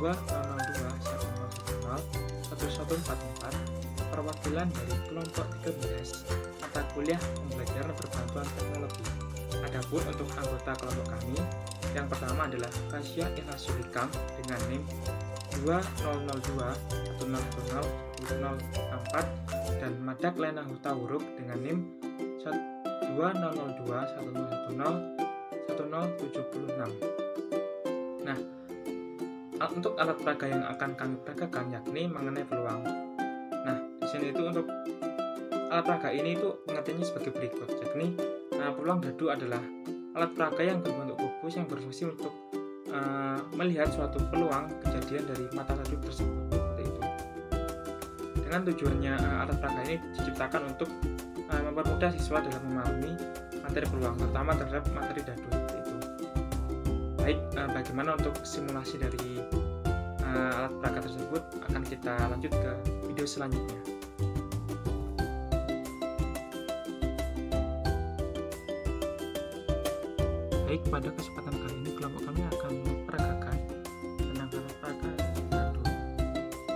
1144 perwakilan dari kelompok 13 mata kuliah pembelajaran berbantuan teknologi. Adapun untuk anggota kelompok kami, yang pertama adalah Fasya Ilhasulikam dengan NIM 200210101004 dan Madak Lena Huta Huruf dengan NIM 200210101076. Nah, untuk alat peraga yang akan kami peragakan yakni mengenai peluang. Nah, di sini itu untuk alat peraga ini itu pengertiannya sebagai berikut, yakni peluang dadu adalah alat peraga yang berbentuk kubus yang berfungsi untuk melihat suatu peluang kejadian dari mata dadu tersebut. Seperti itu. Dengan tujuannya alat peraga ini diciptakan untuk mempermudah siswa dalam memahami materi peluang, terutama terhadap materi dadu. Seperti itu. Baik, bagaimana untuk simulasi dari alat peraga tersebut akan kita lanjut ke video selanjutnya. Baik, pada kesempatan kali ini kelompok kami akan memperagakan tentang alat peraga dadu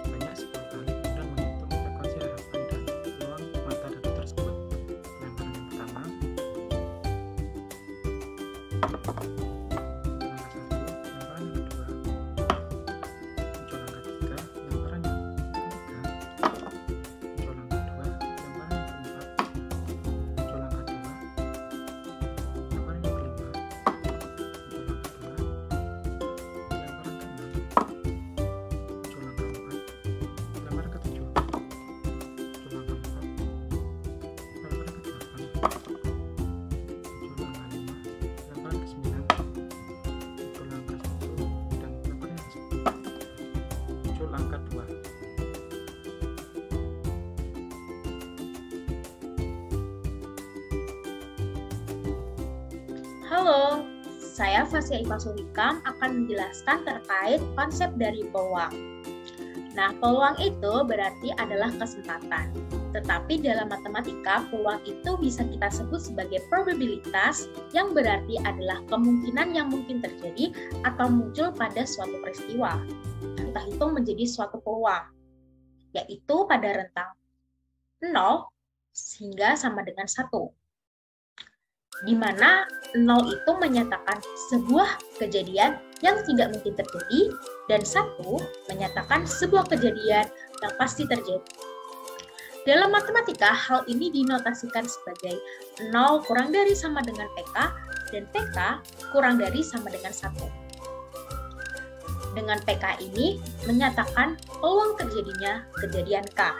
sebanyak 10 kali dan menghitung frekuensi harapan dan peluang mata dadu tersebut. Pelemparan yang pertama, Halo, saya Fasya Ilhasulikam akan menjelaskan terkait konsep dari peluang. Nah, peluang itu berarti adalah kesempatan. Tetapi dalam matematika, peluang itu bisa kita sebut sebagai probabilitas yang berarti adalah kemungkinan yang mungkin terjadi atau muncul pada suatu peristiwa. Kita hitung menjadi suatu peluang, yaitu pada rentang 0 hingga sama dengan 1. Di mana 0 itu menyatakan sebuah kejadian yang tidak mungkin terjadi, dan 1 menyatakan sebuah kejadian yang pasti terjadi. Dalam matematika, hal ini dinotasikan sebagai 0 kurang dari sama dengan PK, dan PK kurang dari sama dengan 1. Dengan PK ini menyatakan peluang terjadinya kejadian K.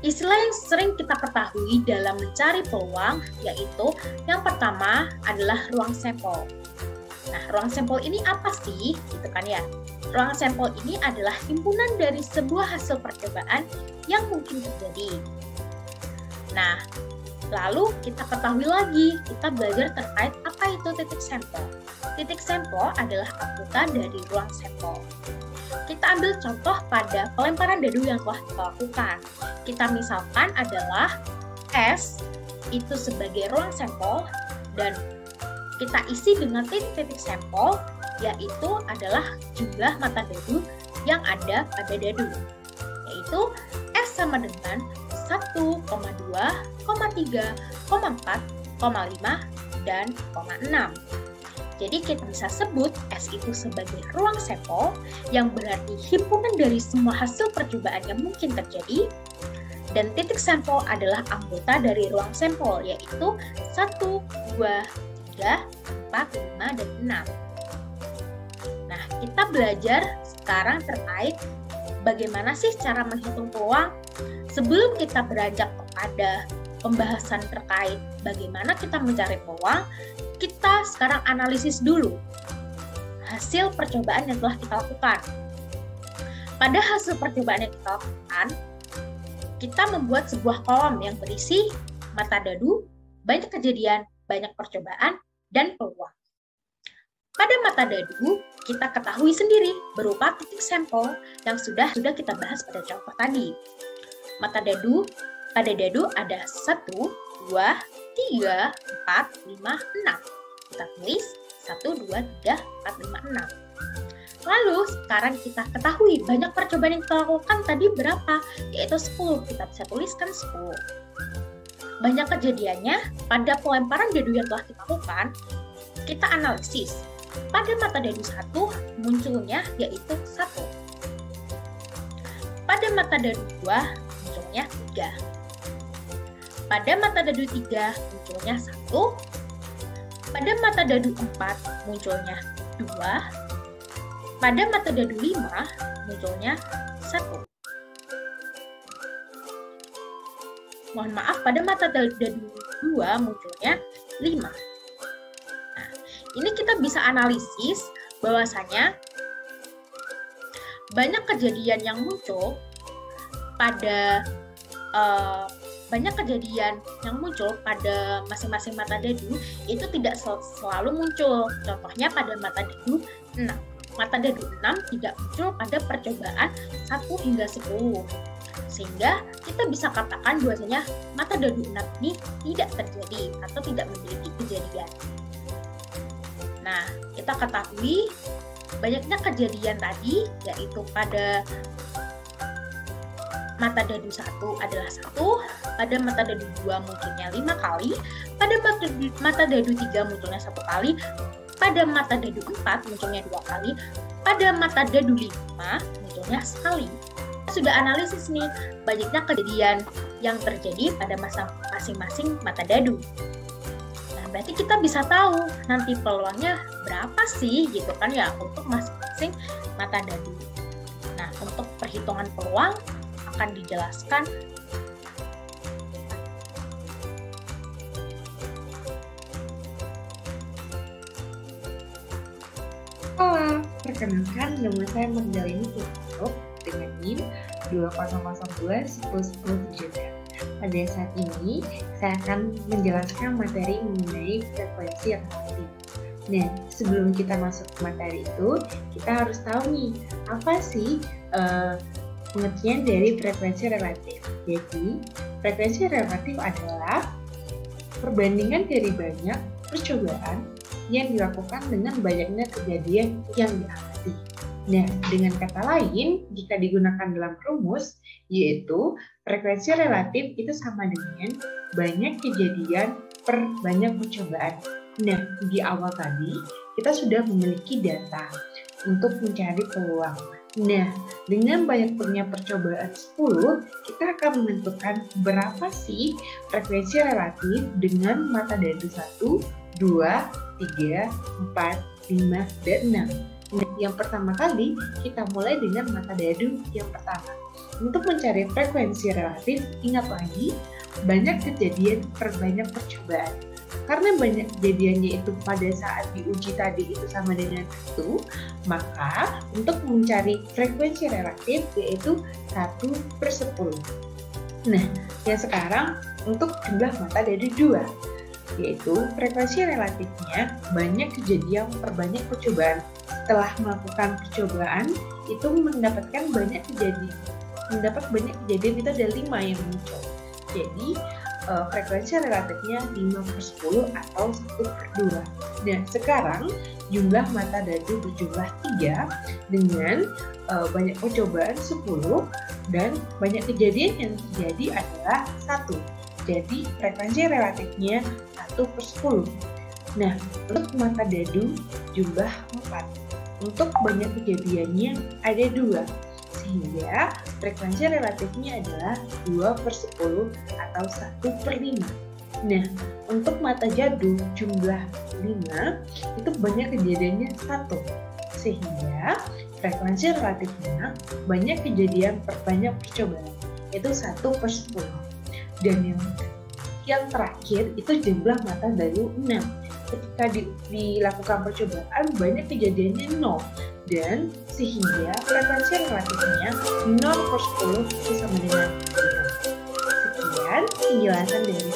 Istilah yang sering kita ketahui dalam mencari peluang yaitu yang pertama adalah ruang sampel. Nah, ruang sampel ini apa sih? Gitu kan ya. Ruang sampel ini adalah himpunan dari sebuah hasil percobaan yang mungkin terjadi. Nah, lalu kita ketahui lagi, kita belajar terkait apa itu titik sampel. Titik sampel adalah anggota dari ruang sampel. Kita ambil contoh pada pelemparan dadu yang telah kita lakukan. Kita misalkan adalah S itu sebagai ruang sampel dan kita isi dengan titik-titik sampel, yaitu adalah jumlah mata dadu yang ada pada dadu, yaitu S sama dengan 1,2, 3,4, 5, dan 6. Jadi kita bisa sebut S itu sebagai ruang sampel yang berarti himpunan dari semua hasil percobaan yang mungkin terjadi, dan titik sampel adalah anggota dari ruang sampel yaitu 1, 2, 3, 4, 5, dan 6. Nah, kita belajar sekarang terkait bagaimana sih cara menghitung peluang. Sebelum kita beranjak kepada pembahasan terkait bagaimana kita mencari peluang, kita sekarang analisis dulu hasil percobaan yang telah kita lakukan. Pada hasil percobaan yang kita lakukan, kita membuat sebuah kolom yang berisi mata dadu, banyak kejadian, banyak percobaan, dan peluang. Pada mata dadu, kita ketahui sendiri berupa titik sampel yang sudah kita bahas pada contoh tadi. Mata dadu, pada dadu ada 1, 2, 3, 4, 5, 6. Kita tulis 1, 2, 3, 4, 5, 6. Lalu sekarang kita ketahui banyak percobaan yang kita lakukan tadi berapa? Yaitu 10. Kita bisa tuliskan 10. Banyak kejadiannya pada pelemparan dadu yang telah kita lakukan, kita analisis. Pada mata dadu 1 munculnya yaitu 1. Pada mata dadu 2 munculnya 3. Pada mata dadu 3 munculnya 1. Pada mata dadu 4 munculnya 2. Pada mata dadu 5 munculnya 1. Mohon maaf, pada mata dadu 2 munculnya 5. Nah, ini kita bisa analisis bahwasanya banyak kejadian yang muncul pada masing-masing mata dadu itu tidak selalu muncul. Contohnya pada mata dadu 6. Mata dadu 6 tidak muncul pada percobaan 1 hingga 10. Sehingga kita bisa katakan bahwasanya mata dadu 6 ini tidak terjadi atau tidak memiliki kejadian. Nah, kita ketahui banyaknya kejadian tadi yaitu pada mata dadu 1 adalah 1, pada mata dadu 2 munculnya 5 kali, pada mata dadu 3 munculnya 1 kali, pada mata dadu 4 munculnya 2 kali, pada mata dadu 5 munculnya sekali. Sudah analisis nih banyaknya kejadian yang terjadi pada masing-masing mata dadu. Nah, berarti kita bisa tahu nanti peluangnya berapa sih gitu kan ya untuk masing-masing mata dadu. Nah, untuk perhitungan peluang akan dijelaskan Halo, perkenalkan nama saya Magdalena Putro dengan NIM 2002101077. Pada saat ini, saya akan menjelaskan materi mengenai frekuensi relatif. Nah, sebelum kita masuk ke materi itu, kita harus tahu nih, apa sih pengertian dari frekuensi relatif. Jadi, frekuensi relatif adalah perbandingan dari banyak percobaan yang dilakukan dengan banyaknya kejadian yang diamati. Nah, dengan kata lain, jika digunakan dalam rumus, yaitu frekuensi relatif itu sama dengan banyak kejadian per banyak percobaan. Nah, di awal tadi, kita sudah memiliki data untuk mencari peluang. Nah, dengan banyaknya percobaan 10, kita akan menentukan berapa sih frekuensi relatif dengan mata dadu 1, 2, 3, 4, 5, dan 6. Nah, yang pertama kali, kita mulai dengan mata dadu yang pertama. Untuk mencari frekuensi relatif, ingat lagi, banyak kejadian per banyak percobaan. Karena banyak kejadiannya itu pada saat diuji tadi itu sama dengan 1, maka untuk mencari frekuensi relatif yaitu 1/10. Nah, yang sekarang untuk jumlah mata dadu 2, yaitu frekuensi relatifnya banyak kejadian per banyak percobaan. Setelah melakukan percobaan, itu mendapat banyak kejadian itu ada 5 yang muncul. Jadi, frekuensi relatifnya 5/10 atau 1/2. Nah, sekarang jumlah mata dadu berjumlah 3 dengan banyak percobaan 10 dan banyak kejadian yang terjadi adalah 1. Jadi, frekuensi relatifnya 1/10. Nah, untuk mata dadu jumlah 4. Untuk banyak kejadiannya ada 2. Sehingga frekuensi relatifnya adalah 2/10 atau 1/5. Nah, untuk mata dadu jumlah 5 itu banyak kejadiannya 1. Sehingga frekuensi relatifnya banyak kejadian per banyak percobaan, yaitu 1/10. Dan yang terakhir itu jumlah mata dadu 6. Ketika dilakukan percobaan banyak kejadiannya 0 dan sehingga frekuensi relatifnya 0/10 itu sama dengan 0. Sekian penjelasan dari